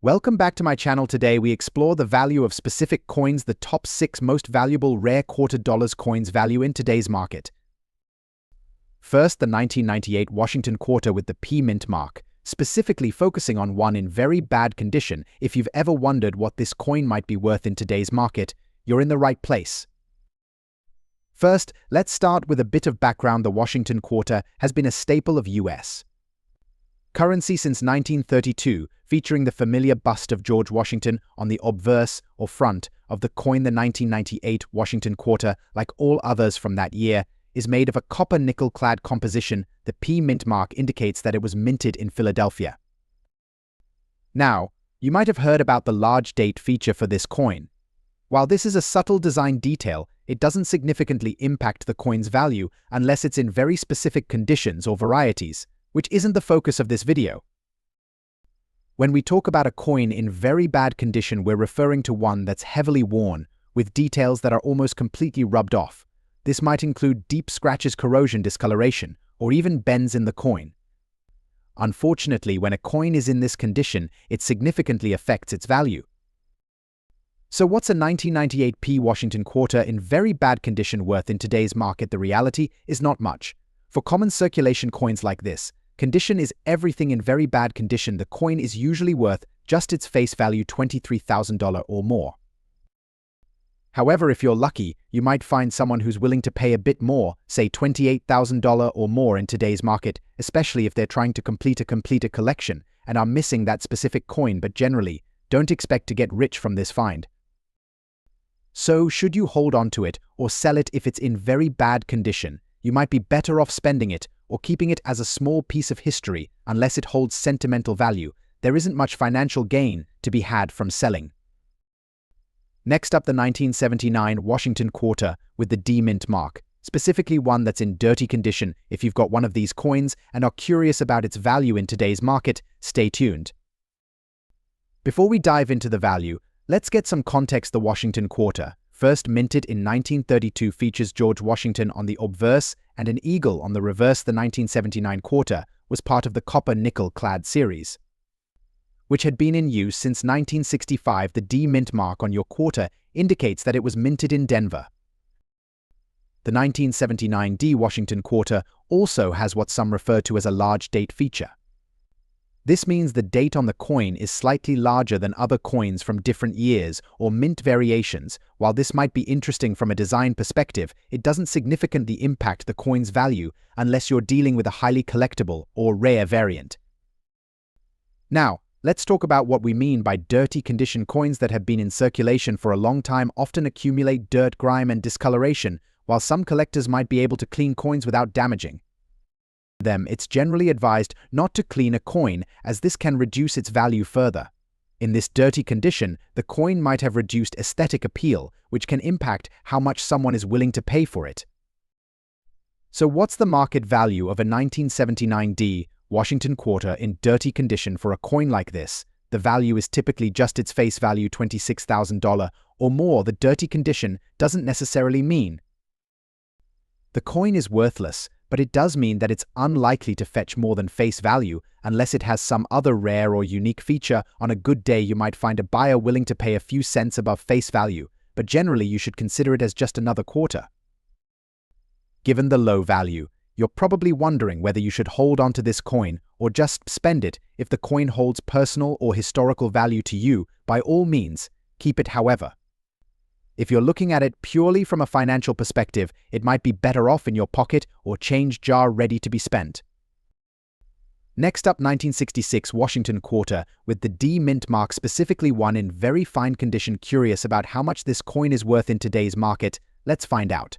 Welcome back to my channel. Today we explore the value of specific coins, the top 6 most valuable rare quarter dollars coins value in today's market. First, the 1998 Washington quarter with the P mint mark, specifically focusing on one in very bad condition. If you've ever wondered what this coin might be worth in today's market, you're in the right place. First, let's start with a bit of background. The Washington quarter has been a staple of U.S. currency since 1932, featuring the familiar bust of George Washington on the obverse or front of the coin. The 1998 Washington quarter, like all others from that year, is made of a copper nickel-clad composition. The P mint mark indicates that it was minted in Philadelphia. Now, you might have heard about the large date feature for this coin. While this is a subtle design detail, it doesn't significantly impact the coin's value unless it's in very specific conditions or varieties, which isn't the focus of this video. When we talk about a coin in very bad condition, we're referring to one that's heavily worn, with details that are almost completely rubbed off. This might include deep scratches, corrosion, discoloration, or even bends in the coin. Unfortunately, when a coin is in this condition, it significantly affects its value. So what's a 1998 P Washington quarter in very bad condition worth in today's market? The reality is not much. For common circulation coins like this, condition is everything. In very bad condition, the coin is usually worth just its face value, $23,000 or more. However, if you're lucky, you might find someone who's willing to pay a bit more, say $28,000 or more in today's market, especially if they're trying to complete a collection and are missing that specific coin. But generally, don't expect to get rich from this find. So, should you hold on to it or sell it if it's in very bad condition? You might be better off spending it or keeping it as a small piece of history. Unless it holds sentimental value, there isn't much financial gain to be had from selling. Next up, the 1979 Washington quarter with the D mint mark, specifically one that's in dirty condition. If you've got one of these coins and are curious about its value in today's market, stay tuned. Before we dive into the value, let's get some context. The Washington quarter, first minted in 1932, features George Washington on the obverse and an eagle on the reverse. The 1979 quarter was part of the copper nickel-clad series, which had been in use since 1965. The D mint mark on your quarter indicates that it was minted in Denver. The 1979 D Washington quarter also has what some refer to as a large date feature. This means the date on the coin is slightly larger than other coins from different years or mint variations. While this might be interesting from a design perspective, it doesn't significantly impact the coin's value unless you're dealing with a highly collectible or rare variant. Now, let's talk about what we mean by dirty condition. Coins that have been in circulation for a long time often accumulate dirt, grime, and discoloration. While some collectors might be able to clean coins without damaging them, it's generally advised not to clean a coin, as this can reduce its value further. In this dirty condition, the coin might have reduced aesthetic appeal, which can impact how much someone is willing to pay for it. So what's the market value of a 1979 D Washington quarter in dirty condition? For a coin like this, the value is typically just its face value, $26,000 or more. The dirty condition doesn't necessarily mean the coin is worthless, but it does mean that it's unlikely to fetch more than face value unless it has some other rare or unique feature. On a good day, you might find a buyer willing to pay a few cents above face value, but generally you should consider it as just another quarter. Given the low value, you're probably wondering whether you should hold on to this coin or just spend it. If the coin holds personal or historical value to you, by all means, keep it. However, if you're looking at it purely from a financial perspective, it might be better off in your pocket or change jar ready to be spent. Next up, 1966 Washington quarter with the D mint mark, specifically one in very fine condition. Curious about how much this coin is worth in today's market? Let's find out.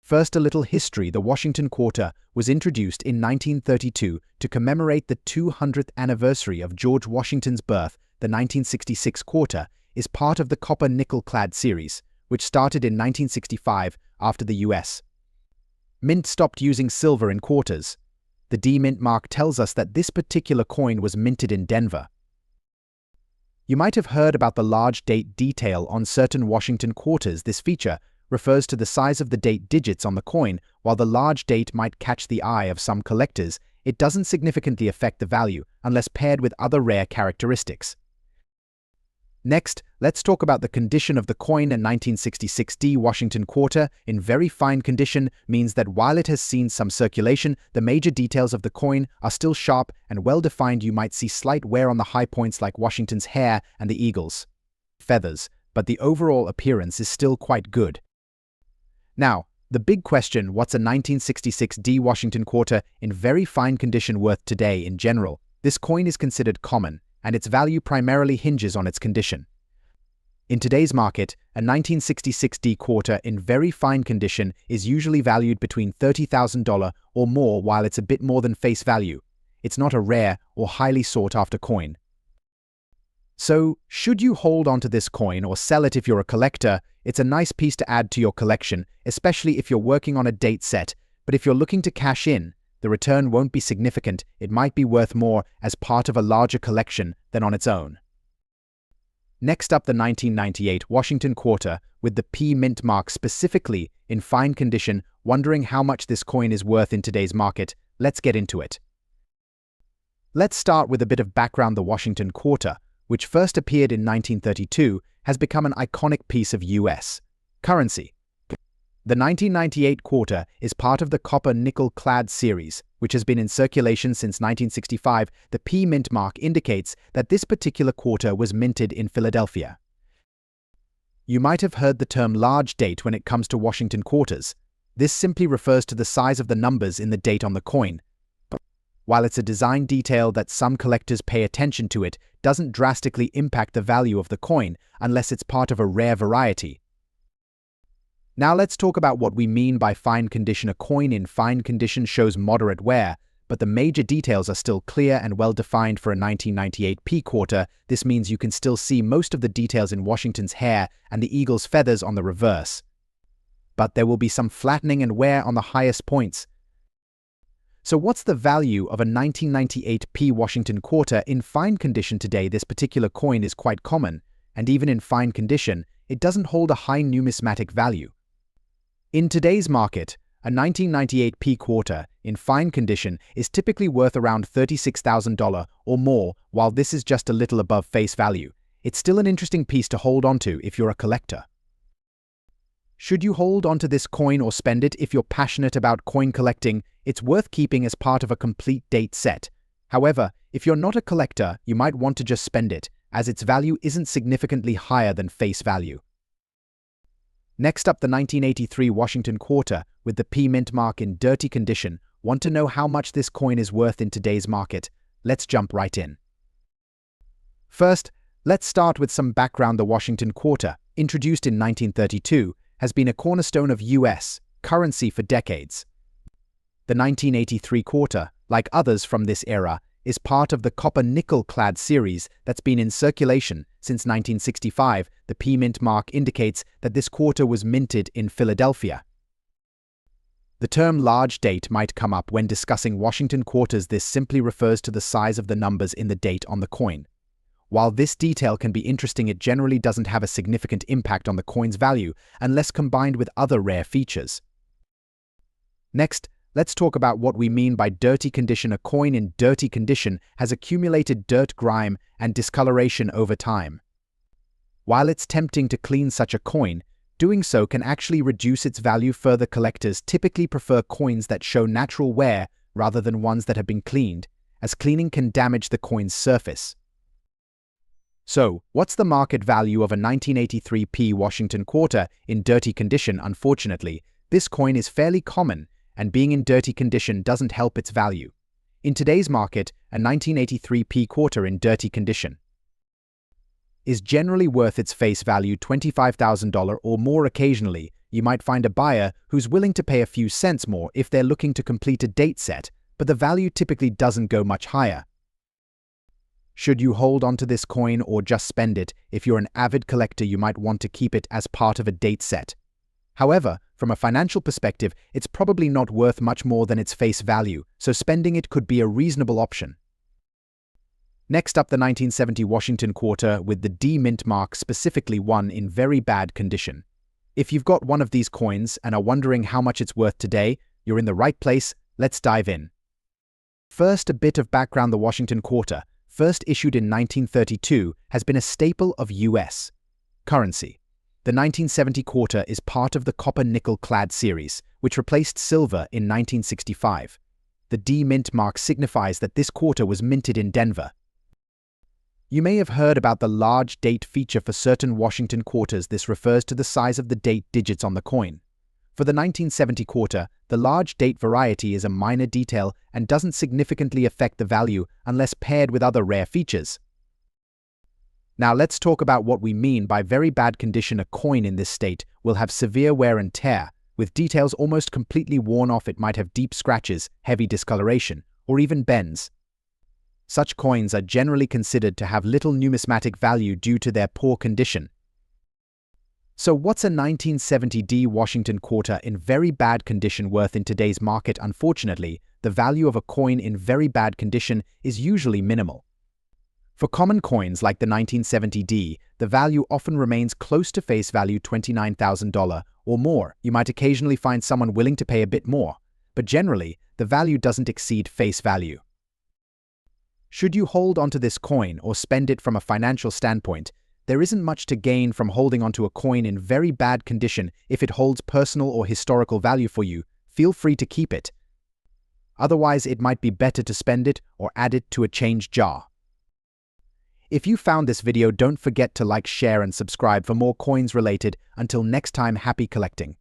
First, a little history. The Washington quarter was introduced in 1932 to commemorate the 200th anniversary of George Washington's birth. The 1966 quarter is part of the copper nickel-clad series, which started in 1965 after the U.S. Mint stopped using silver in quarters. The D mint mark tells us that this particular coin was minted in Denver. You might have heard about the large date detail on certain Washington quarters. This feature refers to the size of the date digits on the coin. While the large date might catch the eye of some collectors, it doesn't significantly affect the value unless paired with other rare characteristics. Next, let's talk about the condition of the coin. A 1966 D Washington quarter in very fine condition means that while it has seen some circulation, the major details of the coin are still sharp and well-defined. You might see slight wear on the high points like Washington's hair and the eagle's feathers, but the overall appearance is still quite good. Now, the big question, what's a 1966 D Washington quarter in very fine condition worth today in general? This coin is considered common, and its value primarily hinges on its condition. In today's market, a 1966 D quarter in very fine condition is usually valued between $30,000 or more. While it's a bit more than face value, it's not a rare or highly sought-after coin. So, should you hold onto this coin or sell it if you're a collector? It's a nice piece to add to your collection, especially if you're working on a date set, but if you're looking to cash in, the return won't be significant. It might be worth more as part of a larger collection than on its own. Next up, the 1998 Washington quarter with the P mint mark specifically in fine condition. Wondering how much this coin is worth in today's market? Let's get into it. Let's start with a bit of background. The Washington quarter, which first appeared in 1932, has become an iconic piece of U.S. currency. The 1998 quarter is part of the copper-nickel clad series, which has been in circulation since 1965. The P mint mark indicates that this particular quarter was minted in Philadelphia. You might have heard the term large date when it comes to Washington quarters. This simply refers to the size of the numbers in the date on the coin. While it's a design detail that some collectors pay attention to, it doesn't drastically impact the value of the coin unless it's part of a rare variety. Now let's talk about what we mean by fine condition. A coin in fine condition shows moderate wear, but the major details are still clear and well-defined. For a 1998 P quarter, this means you can still see most of the details in Washington's hair and the eagle's feathers on the reverse. But there will be some flattening and wear on the highest points. So what's the value of a 1998 P Washington quarter in fine condition today? This particular coin is quite common, and even in fine condition, it doesn't hold a high numismatic value. In today's market, a 1998 P quarter in fine condition is typically worth around $36,000 or more. While this is just a little above face value, it's still an interesting piece to hold onto if you're a collector. Should you hold onto this coin or spend it? If you're passionate about coin collecting, it's worth keeping as part of a complete date set. However, if you're not a collector, you might want to just spend it, as its value isn't significantly higher than face value. Next up, the 1983 Washington quarter with the P mint mark in dirty condition. Want to know how much this coin is worth in today's market? Let's jump right in. First, let's start with some background. The Washington quarter, introduced in 1932, has been a cornerstone of U.S. currency for decades. The 1983 quarter, like others from this era, is part of the copper-nickel clad series that's been in circulation since 1965. The P mint mark indicates that this quarter was minted in Philadelphia. The term large date might come up when discussing Washington quarters. This simply refers to the size of the numbers in the date on the coin. While this detail can be interesting, it generally doesn't have a significant impact on the coin's value unless combined with other rare features. Next, let's talk about what we mean by dirty condition. A coin in dirty condition has accumulated dirt, grime, and discoloration over time. While it's tempting to clean such a coin, doing so can actually reduce its value further. Collectors typically prefer coins that show natural wear rather than ones that have been cleaned, as cleaning can damage the coin's surface. So, what's the market value of a 1983 P Washington quarter in dirty condition? Unfortunately, this coin is fairly common, and being in dirty condition doesn't help its value. In today's market, a 1983 P quarter in dirty condition is generally worth its face value, $25,000 or more. Occasionally, you might find a buyer who's willing to pay a few cents more if they're looking to complete a date set, but the value typically doesn't go much higher. Should you hold onto this coin or just spend it? If you're an avid collector, you might want to keep it as part of a date set. However, from a financial perspective, it's probably not worth much more than its face value, so spending it could be a reasonable option. Next up, the 1970 Washington quarter with the D mint mark, specifically one in very bad condition. If you've got one of these coins and are wondering how much it's worth today, you're in the right place. Let's dive in. First, a bit of background. The Washington quarter, first issued in 1932, has been a staple of U.S. currency. The 1970 quarter is part of the copper-nickel-clad series, which replaced silver in 1965. The D mint mark signifies that this quarter was minted in Denver. You may have heard about the large date feature for certain Washington quarters. This refers to the size of the date digits on the coin. For the 1970 quarter, the large date variety is a minor detail and doesn't significantly affect the value unless paired with other rare features. Now let's talk about what we mean by very bad condition. A coin in this state will have severe wear and tear, with details almost completely worn off. It might have deep scratches, heavy discoloration, or even bends. Such coins are generally considered to have little numismatic value due to their poor condition. So what's a 1970D Washington quarter in very bad condition worth in today's market? Unfortunately, the value of a coin in very bad condition is usually minimal. For common coins like the 1970D, the value often remains close to face value, $29,000 or more. You might occasionally find someone willing to pay a bit more, but generally, the value doesn't exceed face value. Should you hold onto this coin or spend it? From a financial standpoint, there isn't much to gain from holding onto a coin in very bad condition. If it holds personal or historical value for you, feel free to keep it. Otherwise, it might be better to spend it or add it to a change jar. If you found this video, don't forget to like, share, and subscribe for more coins related. Until next time, happy collecting.